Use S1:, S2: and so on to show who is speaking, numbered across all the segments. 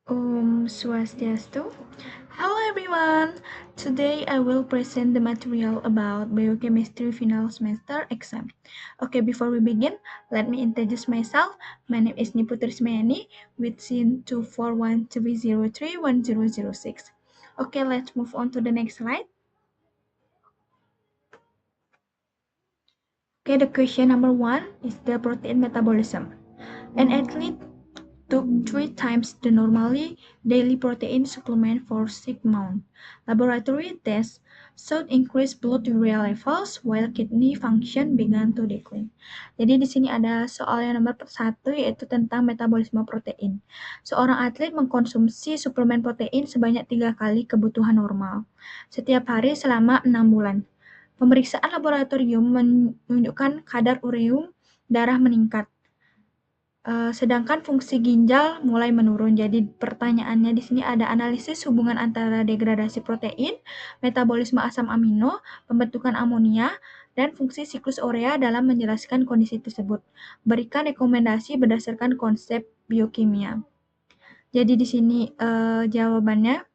S1: Swastiastu. Hello everyone! Today I will present the material about biochemistry final semester exam. Okay, before we begin, let me introduce myself. My name is Niputri Smayani with SIN 24130311006. Okay, let's move on to the next slide. Okay, the question number 1 is the protein metabolism. An athlete took 3 times the normally daily protein supplement for 6 months. Laboratory tests showed increased blood urea levels while kidney function began to decline. Jadi di sini ada soal yang nomor 1 yaitu tentang metabolisme protein. Seorang atlet mengkonsumsi suplemen protein sebanyak 3 kali kebutuhan normal setiap hari selama 6 bulan. Pemeriksaan laboratorium menunjukkan kadar ureum darah meningkat. Sedangkan fungsi ginjal mulai menurun. Jadi pertanyaannya di sini ada analisis hubungan antara degradasi protein, metabolisme asam amino, pembentukan amonia, dan fungsi siklus urea dalam menjelaskan kondisi tersebut. Berikan rekomendasi berdasarkan konsep biokimia. Jadi di sini jawabannya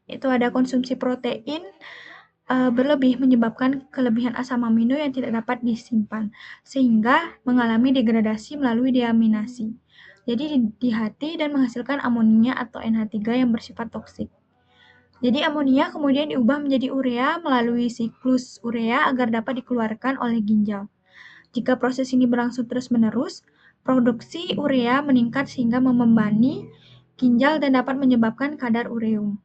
S1: itu ada konsumsi protein berlebih menyebabkan kelebihan asam amino yang tidak dapat disimpan, sehingga mengalami degradasi melalui deaminasi. Jadi di hati dan menghasilkan amonia atau NH3 yang bersifat toksik. Jadi amonia kemudian diubah menjadi urea melalui siklus urea agar dapat dikeluarkan oleh ginjal. Jika proses ini berlangsung terus-menerus, produksi urea meningkat sehingga membebani ginjal dan dapat menyebabkan kadar ureum.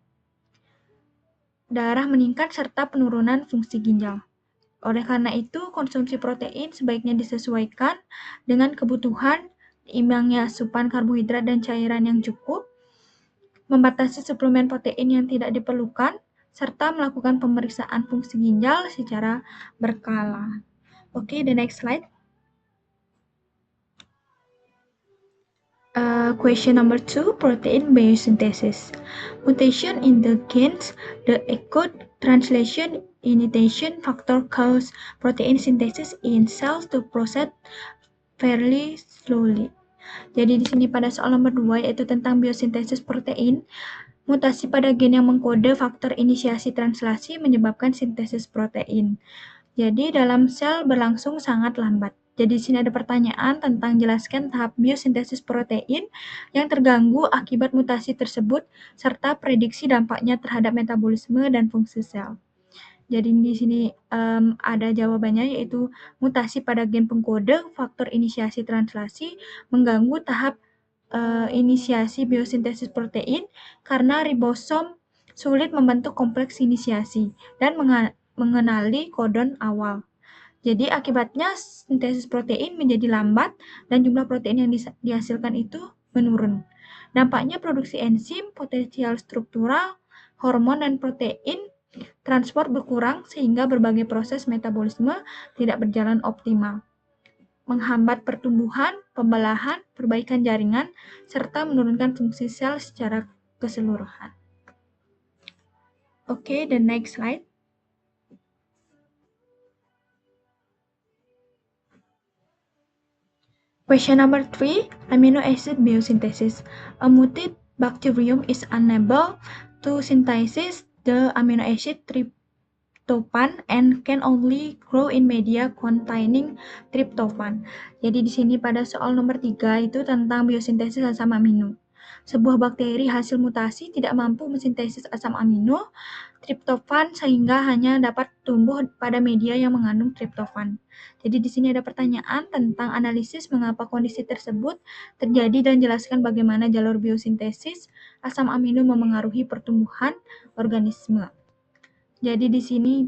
S1: Darah meningkat serta penurunan fungsi ginjal. Oleh karena itu, konsumsi protein sebaiknya disesuaikan dengan kebutuhan, imbangnya asupan karbohidrat dan cairan yang cukup, membatasi suplemen protein yang tidak diperlukan, serta melakukan pemeriksaan fungsi ginjal secara berkala. Okay, the next slide. Question number 2, protein biosynthesis. Mutation in the genes, the encode translation initiation factor cause protein synthesis in cells to proceed fairly slowly. Jadi di sini pada soal nomor 2 yaitu tentang biosintesis protein, mutasi pada gen yang mengkode faktor inisiasi translasi menyebabkan sintesis protein. Jadi dalam sel berlangsung sangat lambat. Jadi di sini ada pertanyaan tentang jelaskan tahap biosintesis protein yang terganggu akibat mutasi tersebut serta prediksi dampaknya terhadap metabolisme dan fungsi sel. Jadi di sini ada jawabannya yaitu mutasi pada gen pengkode faktor inisiasi translasi mengganggu tahap inisiasi biosintesis protein karena ribosom sulit membentuk kompleks inisiasi dan mengenali kodon awal. Jadi akibatnya sintesis protein menjadi lambat dan jumlah protein yang dihasilkan itu menurun. Dampaknya produksi enzim, potensial struktural, hormon dan protein transport berkurang sehingga berbagai proses metabolisme tidak berjalan optimal. Menghambat pertumbuhan, pembelahan, perbaikan jaringan, serta menurunkan fungsi sel secara keseluruhan. Okay, the next slide. Question number 3, amino acid biosynthesis. A mutant bacterium is unable to synthesize the amino acid tryptophan and can only grow in media containing tryptophan. Jadi di sini pada soal nomor 3 itu tentang biosintesis asam amino. Sebuah bakteri hasil mutasi tidak mampu mensintesis asam amino tryptophan sehingga hanya dapat tumbuh pada media yang mengandung tryptophan. Jadi di sini ada pertanyaan tentang analisis mengapa kondisi tersebut terjadi dan jelaskan bagaimana jalur biosintesis asam amino memengaruhi pertumbuhan organisme. Jadi di sini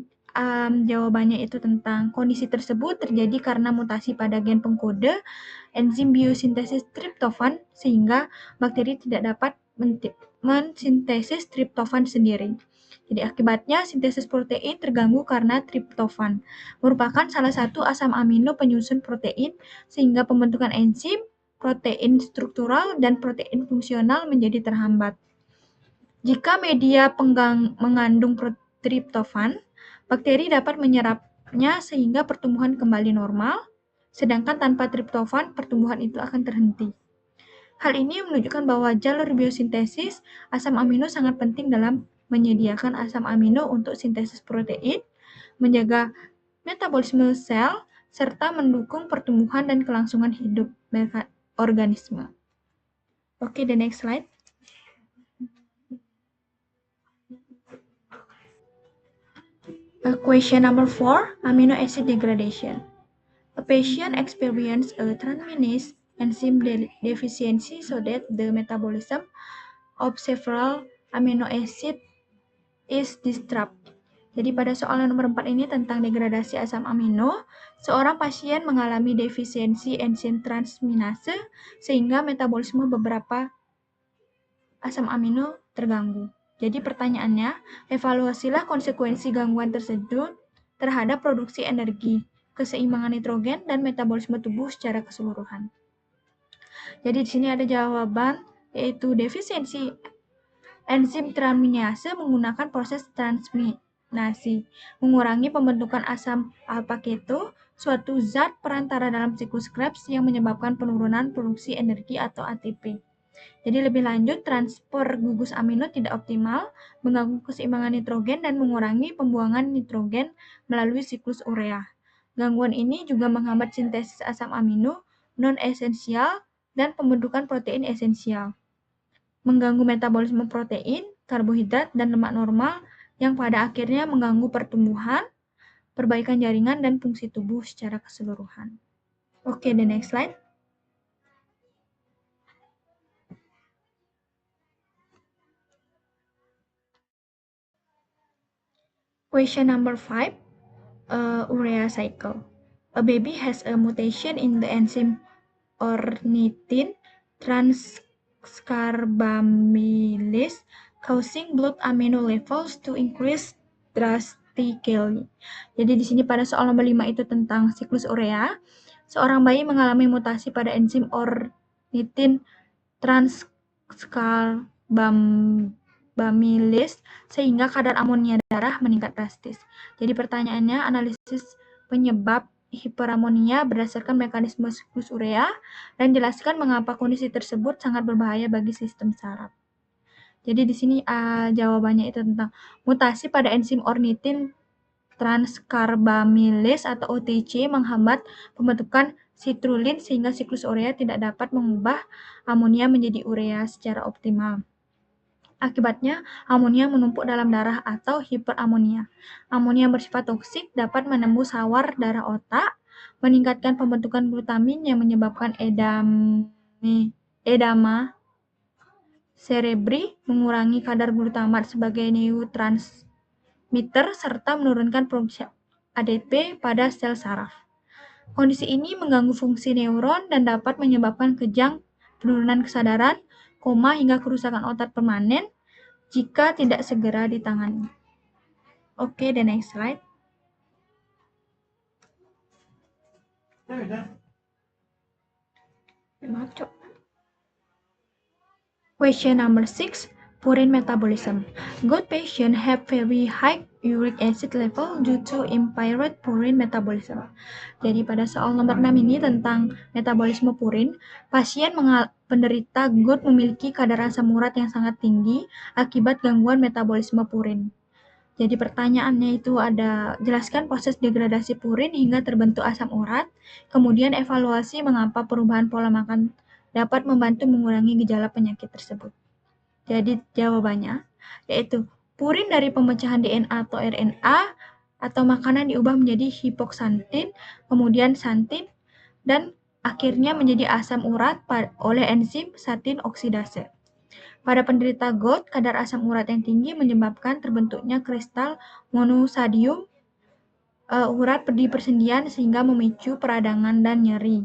S1: jawabannya itu tentang kondisi tersebut terjadi karena mutasi pada gen pengkode enzim biosintesis tryptophan sehingga bakteri tidak dapat mensintesis tryptophan sendiri. Jadi akibatnya sintesis protein terganggu karena tryptophan merupakan salah satu asam amino penyusun protein sehingga pembentukan enzim, protein struktural, dan protein fungsional menjadi terhambat. Jika media mengandung tryptophan, bakteri dapat menyerapnya sehingga pertumbuhan kembali normal, sedangkan tanpa tryptophan pertumbuhan itu akan terhenti. Hal ini menunjukkan bahwa jalur biosintesis asam amino sangat penting dalam menyediakan asam amino untuk sintesis protein, menjaga metabolisme sel, serta mendukung pertumbuhan dan kelangsungan hidup organisme. Okay, the next slide. Question number 4, amino acid degradation. A patient experiences a transminase enzyme deficiency so that the metabolism of several amino acid is disrupted. Jadi pada soal nomor 4 ini tentang degradasi asam amino, seorang pasien mengalami defisiensi enzim transminase sehingga metabolisme beberapa asam amino terganggu. Jadi pertanyaannya, evaluasilah konsekuensi gangguan tersebut terhadap produksi energi, keseimbangan nitrogen, dan metabolisme tubuh secara keseluruhan. Jadi di sini ada jawaban, yaitu defisiensi enzim transminase menggunakan proses transminasi, mengurangi pembentukan asam alpha keto, suatu zat perantara dalam siklus Krebs yang menyebabkan penurunan produksi energi atau ATP. Jadi lebih lanjut, transport gugus amino tidak optimal, mengganggu keseimbangan nitrogen dan mengurangi pembuangan nitrogen melalui siklus urea. Gangguan ini juga menghambat sintesis asam amino non-esensial dan pembentukan protein esensial, mengganggu metabolisme protein, karbohidrat, dan lemak normal yang pada akhirnya mengganggu pertumbuhan, perbaikan jaringan, dan fungsi tubuh secara keseluruhan. Okay, the next slide. Question number 5, urea cycle. A baby has a mutation in the enzyme ornithine transcarbamylase, causing blood amino levels to increase drastically. Jadi di sini pada soal nomor 5 itu tentang siklus urea. Seorang bayi mengalami mutasi pada enzim ornithine transcarbamylase sehingga kadar amonia darah meningkat drastis. Jadi pertanyaannya, analisis penyebab hiperamonia berdasarkan mekanisme siklus urea dan jelaskan mengapa kondisi tersebut sangat berbahaya bagi sistem saraf. Jadi di sini jawabannya itu tentang mutasi pada enzim ornithine transcarbamylase atau OTC menghambat pembentukan citrulline sehingga siklus urea tidak dapat mengubah amonia menjadi urea secara optimal. Akibatnya, amonia menumpuk dalam darah atau hiperamonia. Amonia bersifat toksik dapat menembus sawar darah otak, meningkatkan pembentukan glutamin yang menyebabkan edema cerebri, mengurangi kadar glutamat sebagai neurotransmitter, serta menurunkan produksi ADP pada sel saraf. Kondisi ini mengganggu fungsi neuron dan dapat menyebabkan kejang, penurunan kesadaran, koma, hingga kerusakan otak permanen jika tidak segera ditangani. Okay, the next slide. Question number 6, purine metabolism. Good patients have very high uric acid level due to impaired purine metabolism. Jadi pada soal nomor 6 ini tentang metabolisme purin, pasien penderita GOUT memiliki kadar asam urat yang sangat tinggi akibat gangguan metabolisme purin. Jadi pertanyaannya itu ada, jelaskan proses degradasi purin hingga terbentuk asam urat, kemudian evaluasi mengapa perubahan pola makan dapat membantu mengurangi gejala penyakit tersebut. Jadi jawabannya yaitu purin dari pemecahan DNA atau RNA atau makanan diubah menjadi hipoksantin, kemudian santin, dan akhirnya menjadi asam urat oleh enzim satin oksidase. Pada penderita GOUT, kadar asam urat yang tinggi menyebabkan terbentuknya kristal monosodium urat di persendian sehingga memicu peradangan dan nyeri.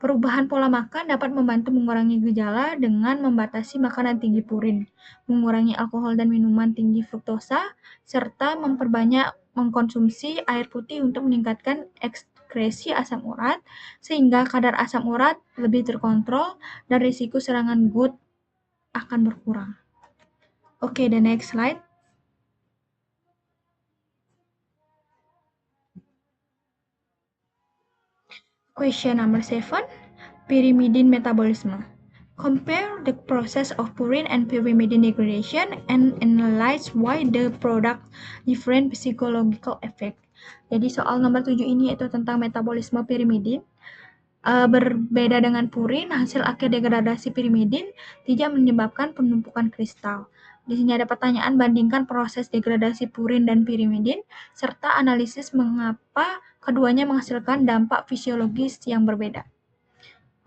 S1: Perubahan pola makan dapat membantu mengurangi gejala dengan membatasi makanan tinggi purin, mengurangi alkohol dan minuman tinggi fruktosa, serta memperbanyak mengkonsumsi air putih untuk meningkatkan ekskresi asam urat, sehingga kadar asam urat lebih terkontrol dan risiko serangan GOUT akan berkurang. Okay, the next slide. Question number 7, pyrimidine metabolism. Compare the process of purine and pyrimidine degradation and analyze why the product different physiological effect. Jadi soal nomor 7 ini yaitu tentang metabolisme pyrimidine. Berbeda dengan purin, hasil akhir degradasi pyrimidine tidak menyebabkan penumpukan kristal. Di sini ada pertanyaan, bandingkan proses degradasi purin dan pyrimidine, serta analisis mengapa keduanya menghasilkan dampak fisiologis yang berbeda.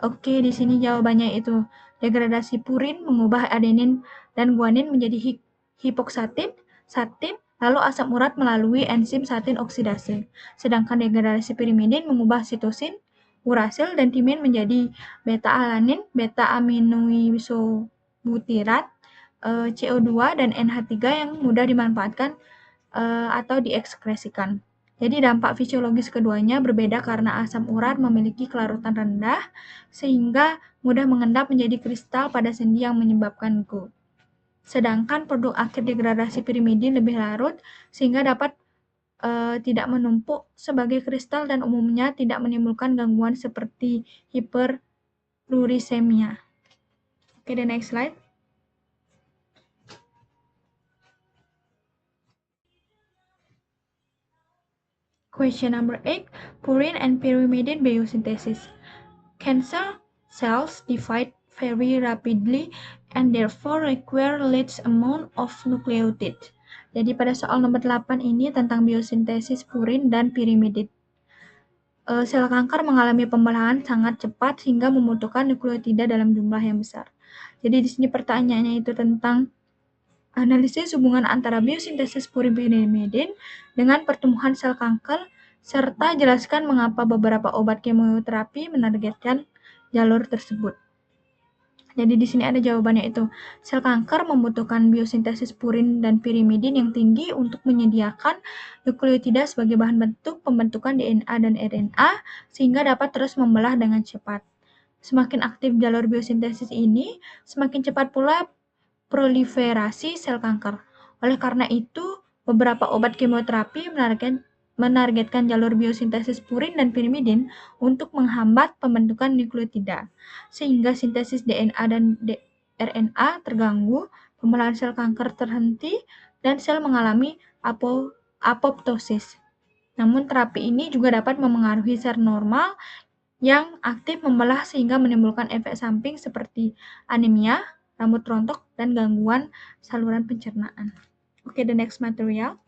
S1: Oke, di sini jawabannya itu degradasi purin mengubah adenin dan guanin menjadi hipoksatin, satin, lalu asam urat melalui enzim satin oksidase. Sedangkan degradasi pyrimidin mengubah sitosin, urasil, dan timin menjadi beta-alanin, beta-aminoisobutirat, CO2, dan NH3 yang mudah dimanfaatkan atau diekskresikan. Jadi dampak fisiologis keduanya berbeda karena asam urat memiliki kelarutan rendah sehingga mudah mengendap menjadi kristal pada sendi yang menyebabkan gout. Sedangkan produk akhir degradasi pyrimidin lebih larut sehingga dapat tidak menumpuk sebagai kristal dan umumnya tidak menimbulkan gangguan seperti hiperurisemia. Okay, the next slide. Question number 8, purine and pyrimidine biosynthesis. Cancer cells divide very rapidly and therefore require large amount of nucleotide. Jadi pada soal nomor 8 ini tentang biosintesis purin dan pyrimidine. Sel kanker mengalami pembelahan sangat cepat sehingga membutuhkan nukleotida dalam jumlah yang besar. Jadi di sini pertanyaannya itu tentang analisis hubungan antara biosintesis purin pyrimidine dengan pertumbuhan sel kanker serta jelaskan mengapa beberapa obat kemoterapi menargetkan jalur tersebut. Jadi di sini ada jawabannya itu. Sel kanker membutuhkan biosintesis purin dan pyrimidine yang tinggi untuk menyediakan nukleotida sebagai bahan bentuk pembentukan DNA dan RNA sehingga dapat terus membelah dengan cepat. Semakin aktif jalur biosintesis ini, semakin cepat pula proliferasi sel kanker. Oleh karena itu, beberapa obat kemoterapi menargetkan jalur biosintesis purin dan pyrimidine untuk menghambat pembentukan nukleotida, sehingga sintesis DNA dan RNA terganggu, pembelahan sel kanker terhenti, dan sel mengalami apoptosis. Namun terapi ini juga dapat memengaruhi sel normal yang aktif membelah sehingga menimbulkan efek samping seperti anemia, rambut rontok, dan gangguan saluran pencernaan. Okay, the next material.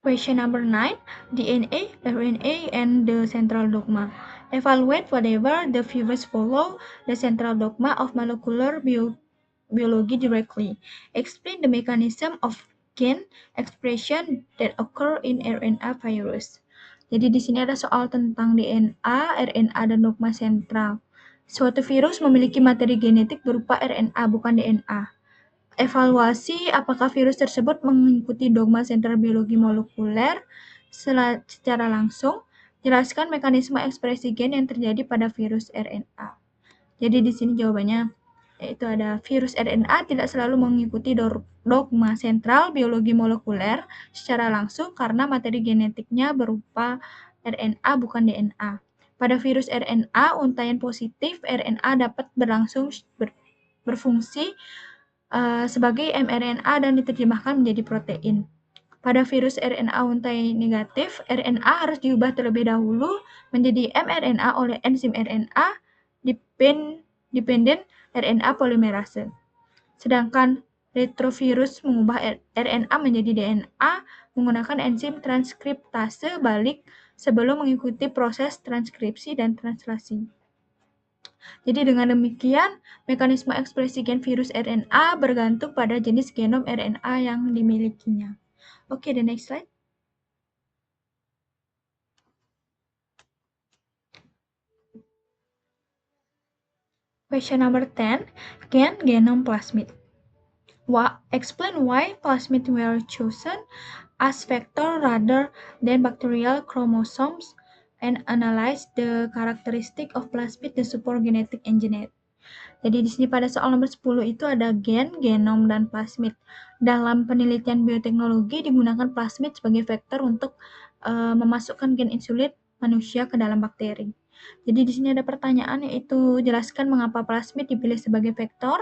S1: Question number 9, DNA, RNA, and the central dogma. Evaluate whatever the figures follow the central dogma of molecular biology directly. Explain the mechanism of gene expression that occur in RNA virus. Jadi di sini ada soal tentang DNA, RNA, dan dogma sentral. Suatu virus memiliki materi genetik berupa RNA, bukan DNA. Evaluasi apakah virus tersebut mengikuti dogma sentral biologi molekuler secara langsung. Jelaskan mekanisme ekspresi gen yang terjadi pada virus RNA. Jadi di sini jawabannya yaitu ada virus RNA tidak selalu mengikuti dogma sentral biologi molekuler secara langsung karena materi genetiknya berupa RNA bukan DNA. Pada virus RNA, untaian positif RNA dapat berfungsi sebagai mRNA dan diterjemahkan menjadi protein. Pada virus RNA untai negatif, RNA harus diubah terlebih dahulu menjadi mRNA oleh enzim RNA dependent RNA polymerase. Sedangkan retrovirus mengubah RNA menjadi DNA menggunakan enzim transkriptase balik sebelum mengikuti proses transkripsi dan translasi. Jadi dengan demikian, mekanisme ekspresi gen virus RNA bergantung pada jenis genom RNA yang dimilikinya. Oke, the next slide. Question number 10, genome plasmid. Explain why plasmids were chosen as vector rather than bacterial chromosomes and analyze the characteristic of plasmid that support genetic engineering. Jadi di sini pada soal nomor 10 itu ada genom, dan plasmid. Dalam penelitian bioteknologi digunakan plasmid sebagai vektor untuk memasukkan gen insulin manusia ke dalam bakteri. Jadi di sini ada pertanyaan, yaitu jelaskan mengapa plasmid dipilih sebagai vektor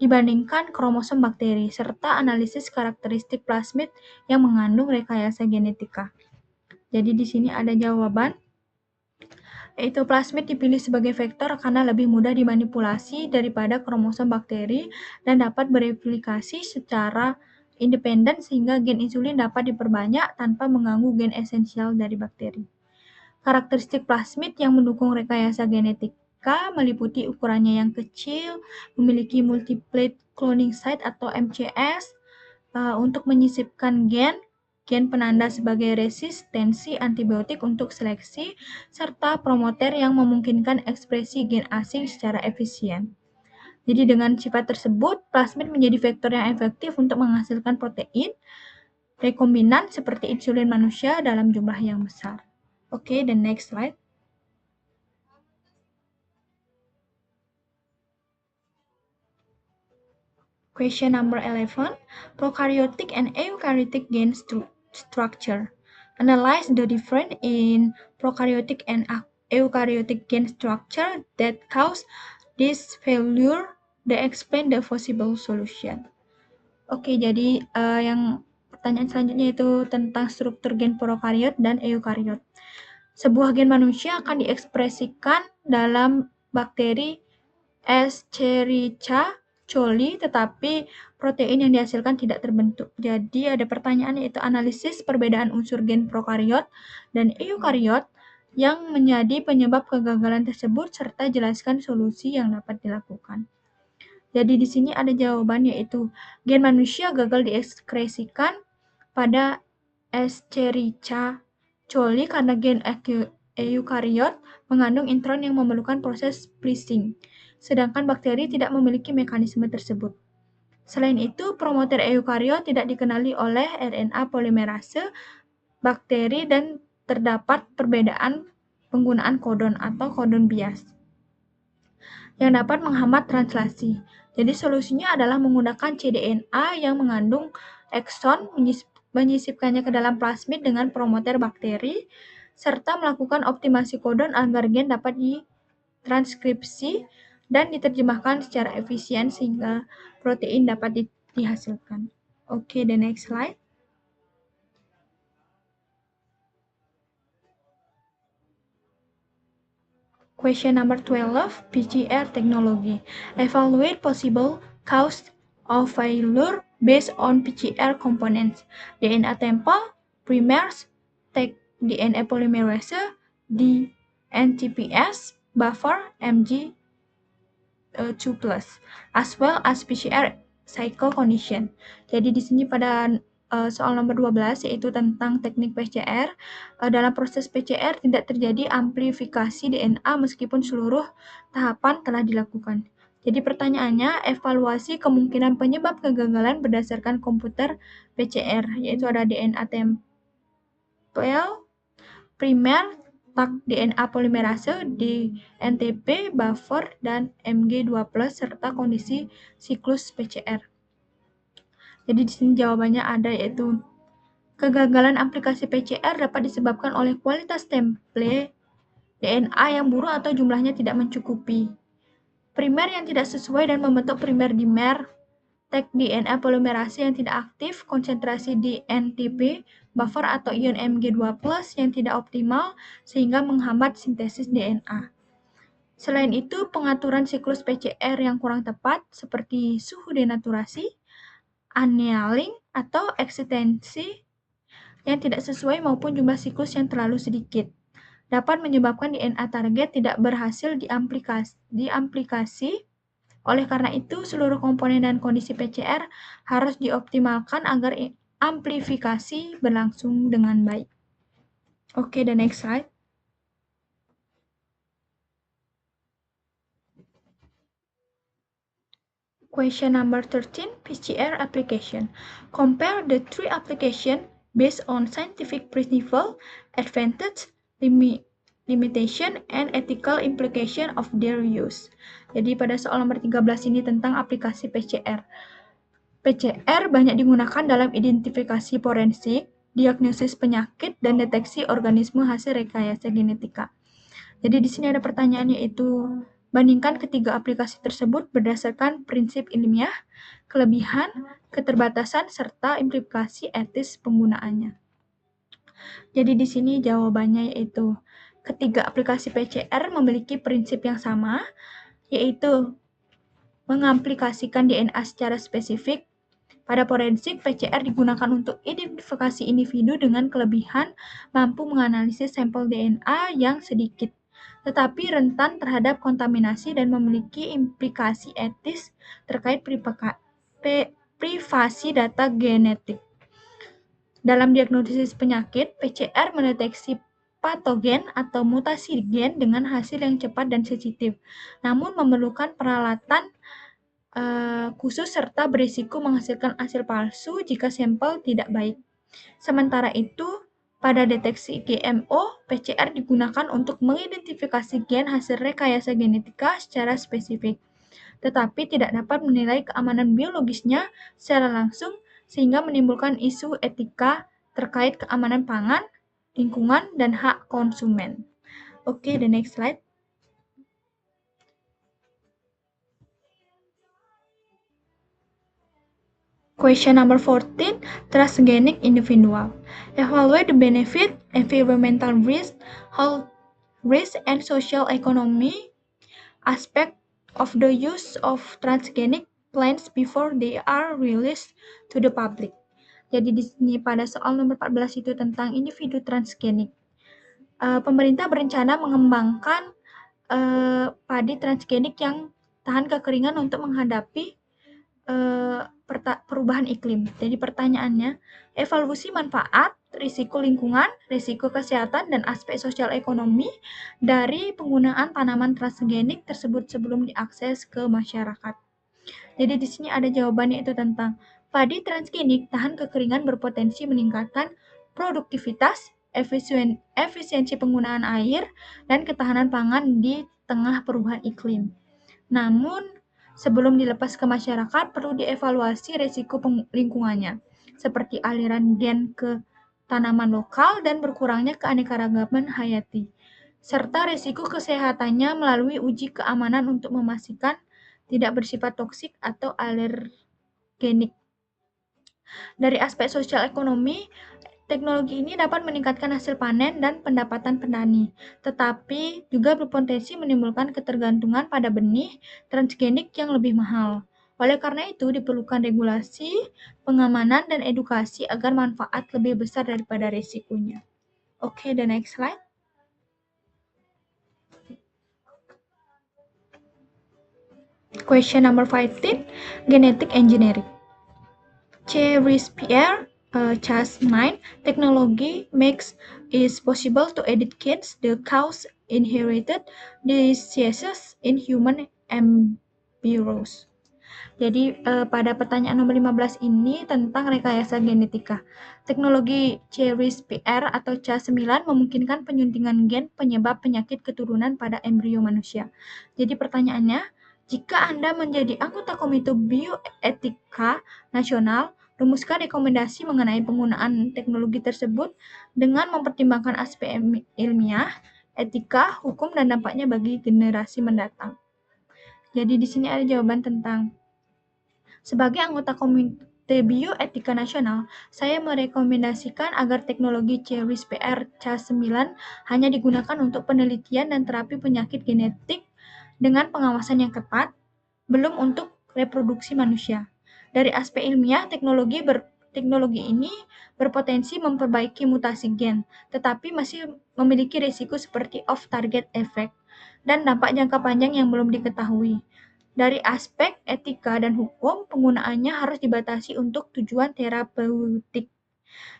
S1: dibandingkan kromosom bakteri, serta analisis karakteristik plasmid yang mengandung rekayasa genetika. Jadi di sini ada jawaban, yaitu plasmid dipilih sebagai vektor karena lebih mudah dimanipulasi daripada kromosom bakteri dan dapat bereplikasi secara independen sehingga gen insulin dapat diperbanyak tanpa mengganggu gen esensial dari bakteri. Karakteristik plasmid yang mendukung rekayasa genetika meliputi ukurannya yang kecil, memiliki multiplete cloning site atau MCS, untuk menyisipkan gen penanda sebagai resistensi antibiotik untuk seleksi, serta promoter yang memungkinkan ekspresi gen asing secara efisien. Jadi dengan sifat tersebut, plasmid menjadi vektor yang efektif untuk menghasilkan protein rekombinan seperti insulin manusia dalam jumlah yang besar. Okay, the next slide. Question number 11. Prokaryotic and eukaryotic gain structure. Analyze the difference in prokaryotic and eukaryotic gain structure that cause this failure. They explain the possible solution. Oke, jadi yang pertanyaan selanjutnya itu tentang struktur gen prokaryot dan eukariot. Sebuah gen manusia akan diekspresikan dalam bakteri Escherichia coli, tetapi protein yang dihasilkan tidak terbentuk. Jadi ada pertanyaan, yaitu analisis perbedaan unsur gen prokaryot dan eukariot yang menjadi penyebab kegagalan tersebut, serta jelaskan solusi yang dapat dilakukan. Jadi di sini ada jawaban, yaitu gen manusia gagal diekspresikan pada Escherichia coli karena gen eukariot mengandung intron yang memerlukan proses splicing, sedangkan bakteri tidak memiliki mekanisme tersebut. Selain itu, promoter eukariot tidak dikenali oleh RNA polimerase bakteri dan terdapat perbedaan penggunaan kodon atau kodon bias yang dapat menghambat translasi. Jadi solusinya adalah menggunakan cDNA yang mengandung ekson, menyisipkannya ke dalam plasmid dengan promoter bakteri, serta melakukan optimasi kodon agar gen dapat ditranskripsi dan diterjemahkan secara efisien sehingga protein dapat dihasilkan. Okay, the next slide. Question number 12, PCR technology. Evaluate possible cause of failure based on PCR components: DNA template, primers, DNA polymerase, NTPS, buffer, Mg2+, as well as PCR cycle condition. Jadi di sini pada soal nomor 12, yaitu tentang teknik PCR. Dalam proses PCR tidak terjadi amplifikasi DNA meskipun seluruh tahapan telah dilakukan. Jadi pertanyaannya, evaluasi kemungkinan penyebab kegagalan berdasarkan komputer PCR, yaitu ada DNA tempel, primer, DNA polimerase, NTP, buffer, dan Mg2+, serta kondisi siklus PCR. Jadi di sini jawabannya ada, yaitu kegagalan aplikasi PCR dapat disebabkan oleh kualitas template DNA yang buruk atau jumlahnya tidak mencukupi, primer yang tidak sesuai dan membentuk primer dimer, DNA polimerase yang tidak aktif, konsentrasi di NTP, buffer atau ion Mg2+ yang tidak optimal sehingga menghambat sintesis DNA. Selain itu, pengaturan siklus PCR yang kurang tepat seperti suhu denaturasi, annealing, atau eksistensi yang tidak sesuai maupun jumlah siklus yang terlalu sedikit dapat menyebabkan DNA target tidak berhasil diaplikasi. Oleh karena itu, seluruh komponen dan kondisi PCR harus dioptimalkan agar amplifikasi berlangsung dengan baik. Okay, the next slide. Question number 13, PCR application. Compare the three applications based on scientific principle, advantage, limitation, and ethical implication of their use. Jadi pada soal nomor 13 ini tentang aplikasi PCR. PCR banyak digunakan dalam identifikasi forensik, diagnosis penyakit, dan deteksi organisme hasil rekayasa genetika. Jadi di sini ada pertanyaan yaitu, bandingkan ketiga aplikasi tersebut berdasarkan prinsip ilmiah, kelebihan, keterbatasan, serta implikasi etis penggunaannya. Jadi di sini jawabannya yaitu, ketiga aplikasi PCR memiliki prinsip yang sama, yaitu mengaplikasikan DNA secara spesifik. Pada forensik, PCR digunakan untuk identifikasi individu dengan kelebihan mampu menganalisis sampel DNA yang sedikit, tetapi rentan terhadap kontaminasi dan memiliki implikasi etis terkait privasi data genetik. Dalam diagnosis penyakit, PCR mendeteksi patogen atau mutasi gen dengan hasil yang cepat dan sensitif, namun memerlukan peralatan khusus serta berisiko menghasilkan hasil palsu jika sampel tidak baik. Sementara itu, pada deteksi GMO, PCR digunakan untuk mengidentifikasi gen hasil rekayasa genetika secara spesifik, tetapi tidak dapat menilai keamanan biologisnya secara langsung sehingga menimbulkan isu etika terkait keamanan pangan, lingkungan, dan hak konsumen. Oke, the next slide. Question number 14, transgenic individual. Evaluate the benefit, environmental risk, health risk, and social economy aspect of the use of transgenic plants before they are released to the public. Jadi di sini pada soal nomor 14 itu tentang individu transgenik. Pemerintah berencana mengembangkan padi transgenik yang tahan kekeringan untuk menghadapi perubahan iklim. Jadi pertanyaannya, evaluasi manfaat, risiko lingkungan, risiko kesehatan, dan aspek sosial ekonomi dari penggunaan tanaman transgenik tersebut sebelum diakses ke masyarakat. Jadi di sini ada jawabannya itu tentang padi transgenik tahan kekeringan berpotensi meningkatkan produktivitas, efisiensi penggunaan air, dan ketahanan pangan di tengah perubahan iklim. Namun, sebelum dilepas ke masyarakat, perlu dievaluasi risiko lingkungannya, seperti aliran gen ke tanaman lokal dan berkurangnya keanekaragaman hayati, serta risiko kesehatannya melalui uji keamanan untuk memastikan tidak bersifat toksik atau alergenik. Dari aspek sosial ekonomi, teknologi ini dapat meningkatkan hasil panen dan pendapatan petani, tetapi juga berpotensi menimbulkan ketergantungan pada benih transgenik yang lebih mahal. Oleh karena itu, diperlukan regulasi, pengamanan, dan edukasi agar manfaat lebih besar daripada risikonya. Oke, the next slide. Question number 15, genetic engineering. CRISPR Cas9 technology makes it possible to edit genes that cause inherited diseases in human embryos. Jadi pada pertanyaan nomor 15 ini tentang rekayasa genetika. Teknologi CRISPR atau Cas9 memungkinkan penyuntingan gen penyebab penyakit keturunan pada embrio manusia. Jadi pertanyaannya, jika Anda menjadi anggota Komite Bioetika Nasional, rumuskan rekomendasi mengenai penggunaan teknologi tersebut dengan mempertimbangkan aspek ilmiah, etika, hukum, dan dampaknya bagi generasi mendatang. Jadi di sini ada jawaban tentang, sebagai anggota Komite Bioetika Nasional, saya merekomendasikan agar teknologi CRISPR Cas9 hanya digunakan untuk penelitian dan terapi penyakit genetik dengan pengawasan yang ketat, belum untuk reproduksi manusia. Dari aspek ilmiah, teknologi ini berpotensi memperbaiki mutasi gen, tetapi masih memiliki risiko seperti off-target effect dan dampak jangka panjang yang belum diketahui. Dari aspek etika dan hukum, penggunaannya harus dibatasi untuk tujuan terapeutik.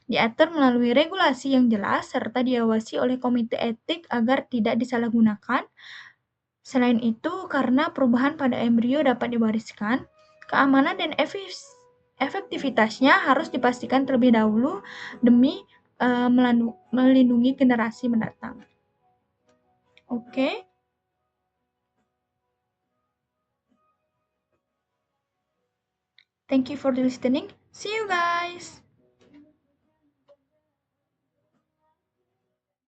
S1: Diatur melalui regulasi yang jelas serta diawasi oleh komite etik agar tidak disalahgunakan. Selain itu, karena perubahan pada embrio dapat diwariskan, keamanan dan efektivitasnya harus dipastikan terlebih dahulu demi melindungi generasi mendatang. Oke. Thank you for listening. See you guys.